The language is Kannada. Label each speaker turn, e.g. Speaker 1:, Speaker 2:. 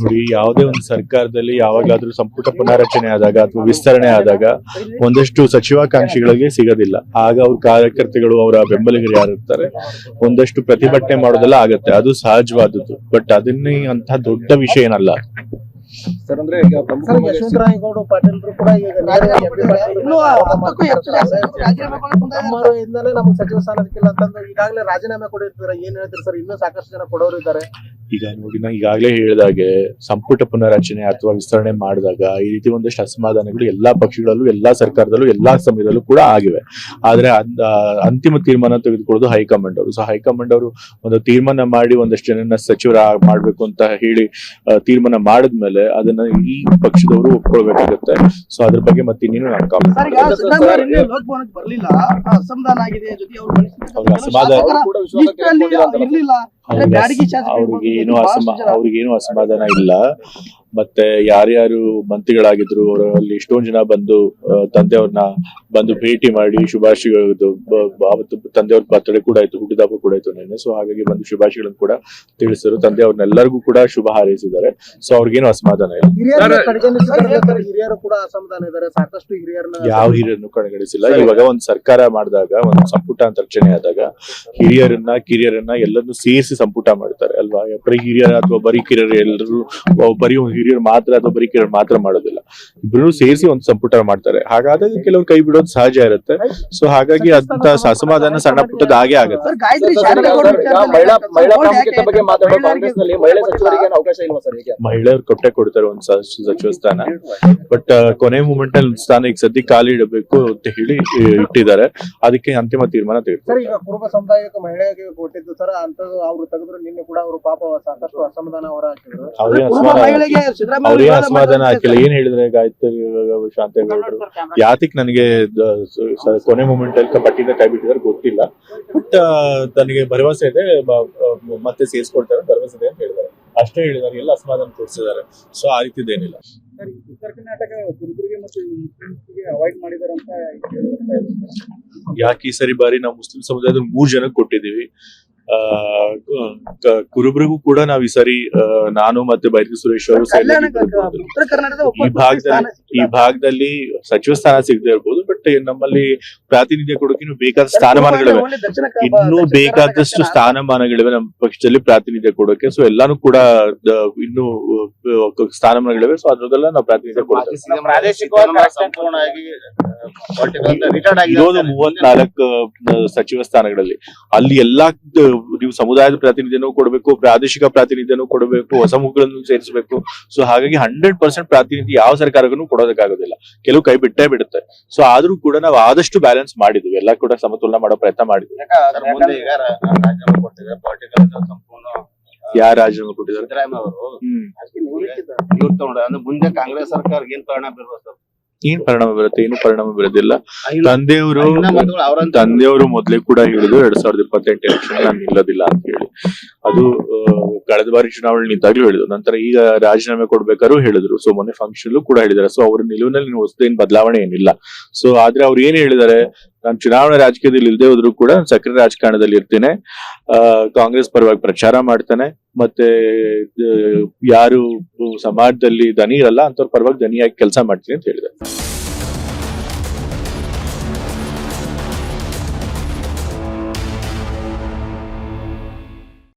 Speaker 1: ನೋಡಿ, ಯಾವುದೇ ಒಂದು ಸರ್ಕಾರದಲ್ಲಿ ಯಾವಾಗಾದ್ರೂ ಸಂಪುಟ ಪುನಾರಚನೆ ಆದಾಗ ಅಥವಾ ವಿಸ್ತರಣೆ ಆದಾಗ ಒಂದಷ್ಟು ಸಚಿವಾಕಾಂಕ್ಷಿಗಳಿಗೆ ಸಿಗೋದಿಲ್ಲ. ಆಗ ಅವ್ರ ಕಾರ್ಯಕರ್ತಗಳು, ಅವರ ಬೆಂಬಲಿಗರು ಯಾರು ಇರ್ತಾರೆ, ಒಂದಷ್ಟು ಪ್ರತಿಭಟನೆ ಮಾಡೋದೆಲ್ಲ ಆಗತ್ತೆ. ಅದು ಸಹಜವಾದದ್ದು. ಬಟ್ ಅದನ್ನೇ ಅಂತ ದೊಡ್ಡ ವಿಷಯ ಏನಲ್ಲ.
Speaker 2: ಸರ್ ಅಂದ್ರೆ ಈಗ ಯಶವಂತರಾಯಗೌಡ ಪಾಟೀಲ್ರು ಕೂಡ ಈಗ ಇಂದಲೇ ನಮ್ಗೆ ಸಚಿವ ಸ್ಥಾನ ಸಿಕ್ಕಿಲ್ಲ ಅಂತಂದು ಈಗಾಗಲೇ ರಾಜೀನಾಮೆ ಕೊಡಿರ್ತಾರೆ. ಏನ್ ಹೇಳ್ತೀರಿ ಸರ್? ಇನ್ನೂ ಸಾಕಷ್ಟು ಜನ ಕೊಡೋರು ಇದ್ದಾರೆ.
Speaker 1: ಈಗ ನೋಡಿ, ನಾ ಈಗಾಗಲೇ ಹೇಳಿದಾಗೆ ಸಂಪುಟ ಪುನರಚನೆ ಅಥವಾ ವಿಸ್ತರಣೆ ಮಾಡಿದಾಗ ಈ ರೀತಿ ಒಂದಷ್ಟು ಅಸಮಾಧಾನಗಳು ಎಲ್ಲಾ ಪಕ್ಷಗಳಲ್ಲೂ, ಎಲ್ಲಾ ಸರ್ಕಾರದಲ್ಲೂ, ಎಲ್ಲಾ ಸಮಯದಲ್ಲೂ ಕೂಡ ಆಗಿವೆ. ಆದ್ರೆ ಅಂತಿಮ ತೀರ್ಮಾನ ತೆಗೆದುಕೊಳ್ಳೋದು ಹೈಕಮಾಂಡ್ ಅವರು. ಸೊ ಹೈಕಮಾಂಡ್ ಅವರು ಒಂದು ತೀರ್ಮಾನ ಮಾಡಿ ಒಂದಷ್ಟು ಜನನ ಸಚಿವರ ಮಾಡ್ಬೇಕು ಅಂತ ಹೇಳಿ ತೀರ್ಮಾನ ಮಾಡಿದ್ಮೇಲೆ ಅದನ್ನ ಈ ಪಕ್ಷದವರು ಒಪ್ಕೊಳ್ಬೇಕಾಗತ್ತೆ. ಸೊ ಅದ್ರ ಬಗ್ಗೆ ಮತ್ತೆ ಇನ್ನೇನು ನಾನು ಅವ್ರಿಗೇನು ಅಸಮಾಧಾನ ಇಲ್ಲ. ಮತ್ತೆ ಯಾರ್ಯಾರು ಮಂತ್ರಿಗಳಾಗಿದ್ರು ಅವರಲ್ಲಿ ಎಷ್ಟೊಂದು ಜನ ಬಂದು ತಂದೆಯವ್ರನ್ನ ಬಂದು ಭೇಟಿ ಮಾಡಿ ಶುಭಾಶಯಗಳು, ಅವತ್ತು ತಂದೆಯವ್ರ ಬರ್ತಡೇ ಕೂಡ ಆಯ್ತು, ಹುಟ್ಟಿದಬ್ಬ ಕೂಡ ಆಯ್ತು ನೆನ್ನೆ. ಸೊ ಹಾಗಾಗಿ ಬಂದು ಶುಭಾಶಯಗಳನ್ನು ಕೂಡ ತಿಳಿಸಿದ್ರು. ತಂದೆಯವ್ರನ್ನೆಲ್ಲರಿಗೂ ಕೂಡ ಶುಭ ಹಾರೈಸಿದ್ದಾರೆ. ಸೊ ಅವ್ರಿಗೇನು ಅಸಮಾಧಾನ ಇಲ್ಲ.
Speaker 2: ಹಿರಿಯರು ಕೂಡ ಅಸಮಾಧಾನ ಇದ್ದಾರೆ. ಸಾಕಷ್ಟು ಹಿರಿಯರನ್ನ
Speaker 1: ಯಾವ ಹಿರಿಯರನ್ನು ಕಡೆಗಣಿಸಿಲ್ಲ. ಇವಾಗ ಒಂದ್ ಸರ್ಕಾರ ಮಾಡಿದಾಗ, ಒಂದು ಸಂಪುಟ ಅಂತ ರಚನೆ ಆದಾಗ ಹಿರಿಯರನ್ನ ಕಿರಿಯರನ್ನ ಎಲ್ಲರನ್ನು ಸೇರಿಸಿ ಸಂಪುಟ ಮಾಡ್ತಾರೆ ಅಲ್ವಾ? ಬರೀ ಹಿರಿಯರ ಅಥವಾ ಬರೀ ಕಿರಿಯರು ಎಲ್ಲರೂ ಬರೀ ಹಿರಿಯರು ಮಾತ್ರ ಅಥವಾ ಬರೀ ಕಿರಿಯರು ಮಾತ್ರ ಮಾಡೋದಿಲ್ಲ. ಇಬ್ರು ಸೇರಿಸಿ ಒಂದು ಸಂಪುಟ ಮಾಡ್ತಾರೆ. ಹಾಗಾದಾಗ ಕೆಲವರು ಕೈ ಬಿಡೋದು ಸಹಜ ಇರುತ್ತೆ. ಸೊ ಹಾಗಾಗಿ ಅಂತ ಅಸಮಾಧಾನ ಸಣ್ಣ ಪುಟ್ಟದ ಹಾಗೆ ಆಗುತ್ತೆ. ಮಹಿಳೆಯರು ಕೊಡ್ತಾರೆ ಒಂದು ಸಚಿವ ಸ್ಥಾನ. ಬಟ್ ಕೊನೆ ಮೂಮೆಂಟ್ ಅಲ್ಲಿ ಸ್ಥಾನ ಈಗ ಸದ್ಯಕ್ಕೆ ಖಾಲಿ ಇಡಬೇಕು ಅಂತ ಹೇಳಿ ಇಟ್ಟಿದ್ದಾರೆ. ಅದಕ್ಕೆ ಅಂತಿಮ ತೀರ್ಮಾನ ತೆಗೆದುತಾರೆ.
Speaker 2: ಈಗ ಕುರುಬ ಸಮುದಾಯಕ್ಕೆ ಮಹಿಳೆಗೆ ಕೊಟ್ಟಿದ್ದು ಸರ್ ಅಂತದ್ದು ಅವ್ರು ತೆಗೆದ್ರು. ನಿನ್ನೆ ಕೂಡ ಅವರು ಪಾಪ ಸಾಕಷ್ಟು ಅಸಮಾಧಾನ ಹೊರ ಹಾಕಿದ್ರು.
Speaker 1: ಅವ್ರಿಗೆ ಅಸಮಾಧಾನ ಹಾಕಿಲ್ಲ. ಏನ್ ಹೇಳಿದ್ರೆ ಗಾಯತ್ರಿ ಶಾಂತೇಗೌಡರು ಯಾತಿಕ್ ನನಗೆ ಕೊನೆ ಮೂಮೆಂಟ್ ಅಲ್ಲಿ ಪಟ್ಟಿಯಿಂದ ಕೈ ಬಿಟ್ಟಿದ್ದಾರೆ ಗೊತ್ತಿಲ್ಲ. ಬಟ್ ತನಗೆ ಭರವಸೆ ಇದೆ, ಮತ್ತೆ ಸೇರಿಸ್ಕೊಳ್ತಾರೆ ಭರವಸೆ ಇದೆ ಅಂತ ಹೇಳಿದ್ದಾರೆ. ಅಷ್ಟೇ ಹೇಳಿದ್ದಾರೆ. ಎಲ್ಲ ಅಸಮಾಧಾನ ತೋರಿಸಿದ್ದಾರೆ. ಸೊ ಆ ರೀತಿದೇನಿಲ್ಲ.
Speaker 2: ಉತ್ತರ ಕರ್ನಾಟಕ ಕುರುಬರಿಗೆ ಮತ್ತು ಮುಸ್ಲಿಮ್ಸ್ಗೆ ಅವಾಯ್ಡ್ ಮಾಡಿದಾರೆ ಅಂತ
Speaker 1: ಯಾಕೆ ಈ ಸರಿ ಬಾರಿ ನಾವು ಮುಸ್ಲಿಂ ಸಮುದಾಯದ 3 ಜನಕ್ಕೆ ಕೊಟ್ಟಿದ್ದೀವಿ. ಕುರುಬರಿಗೂ ಕೂಡ ನಾವ್ ಈ ಸರಿ ನಾನು ಮತ್ತೆ ಬೈರತಿ ಸುರೇಶ್ ಅವರು ಈ ಭಾಗದಲ್ಲಿ ಸಚಿವ ಸ್ಥಾನ ಸಿಗದೆ ಇರ್ಬೋದು. ಬಟ್ ನಮ್ಮಲ್ಲಿ ಪ್ರಾತಿನಿಧ್ಯ ಕೊಡೋಕೆ ಇನ್ನೂ ಬೇಕಾದ ಸ್ಥಾನಮಾನಗಳಿವೆ. ಇನ್ನೂ ಬೇಕಾದಷ್ಟು ಸ್ಥಾನಮಾನಗಳಿವೆ ನಮ್ಮ ಪಕ್ಷದಲ್ಲಿ ಪ್ರಾತಿನಿಧ್ಯ ಕೊಡೋಕೆ. ಸೊ ಎಲ್ಲಾನು ಕೂಡ ಇನ್ನೂ ಸ್ಥಾನಮಾನಗಳಿವೆ. ಸೊ ಅದ್ರದೆಲ್ಲ ನಾವು ಪ್ರಾತಿನಿಧ್ಯ ಕೊಡ್ತೇವೆ. ಇರೋದು 34 ಸಚಿವ ಸ್ಥಾನಗಳಲ್ಲಿ. ಅಲ್ಲಿ ಎಲ್ಲಾ ನೀವು ಸಮುದಾಯದ ಪ್ರಾತಿನಿಧ್ಯನೂ ಕೊಡಬೇಕು, ಪ್ರಾದೇಶಿಕ ಪ್ರಾತಿನಿಧ್ಯನೂ ಕೊಡಬೇಕು, ಹೊಸ ಮುಖಗಳನ್ನು ಸೇರಿಸಬೇಕು. ಸೊ ಹಾಗಾಗಿ 100% ಪ್ರಾತಿನಿಧ್ಯ ಯಾವ ಸರ್ಕಾರಕ್ಕೂ ಕೊಡೋದಕ್ಕಾಗೋದಿಲ್ಲ. ಕೆಲವು ಕೈ ಬಿಟ್ಟೇ ಬಿಡುತ್ತೆ. ಸೊ ಆದ್ರೂ ಕೂಡ ನಾವು ಆದಷ್ಟು ಬ್ಯಾಲೆನ್ಸ್ ಮಾಡಿದ್ವಿ. ಎಲ್ಲ ಕೂಡ ಸಮತೋಲನ ಮಾಡೋ ಪ್ರಯತ್ನ ಮಾಡಿದ್ವಿ. ಯಾರು ರಾಜೀನಾಮೆ ಕೊಟ್ಟಿದ್ದಾರೆ?
Speaker 2: ಮುಂದೆ ಕಾಂಗ್ರೆಸ್ ಸರ್ಕಾರ ಏನ್ ಪರಿಣಾಮ ಬೀರ್ಬೋದು?
Speaker 1: ಏನ್ ಪರಿಣಾಮ ಬರುತ್ತೆ? ಏನು ಪರಿಣಾಮ ಬೀರೋದಿಲ್ಲ. ತಂದೆಯವರು ಮೊದ್ಲೇ ಕೂಡ ಹೇಳಿದ್ರು 2028 ಎಲೆಕ್ಷನ್ ನಾನು ನಿಲ್ಲೋದಿಲ್ಲ ಅಂತ ಹೇಳಿ. ಅದು ಕಳೆದ ಬಾರಿ ಚುನಾವಣೆ ನಿಂತಾಗ್ಲೂ ಹೇಳಿದ್ರು. ನಂತರ ಈಗ ರಾಜೀನಾಮೆ ಕೊಡ್ಬೇಕಾದ್ರು ಹೇಳಿದ್ರು. ಸೊ ಮೊನ್ನೆ ಫಂಕ್ಷನ್ ಕೂಡ ಹೇಳಿದ್ದಾರೆ. ಸೊ ಅವ್ರ ನಿಲುವಿನಲ್ಲಿ ಹೊಸದೇನ್ ಬದಲಾವಣೆ ಏನಿಲ್ಲ. ಸೊ ಆದ್ರೆ ಅವ್ರು ಏನ್ ಹೇಳಿದ್ದಾರೆ, ನಾನು ಚುನಾವಣಾ ರಾಜಕೀಯದಲ್ಲಿ ಇಲ್ಲದೆ ಹೋದ್ರು ಕೂಡ ಸಕ್ರಿಯ ರಾಜಕಾರಣದಲ್ಲಿ ಇರ್ತೇನೆ, ಕಾಂಗ್ರೆಸ್ ಪರವಾಗಿ ಪ್ರಚಾರ ಮಾಡ್ತಾನೆ, ಮತ್ತೆ ಯಾರು ಸಮಾಜದಲ್ಲಿ ದನಿ ಇರಲ್ಲ ಅಂತವ್ರ ಪರವಾಗಿ ದನಿಯಾಗಿ ಕೆಲಸ ಮಾಡ್ತೀನಿ ಅಂತ ಹೇಳಿದ್ದಾರೆ.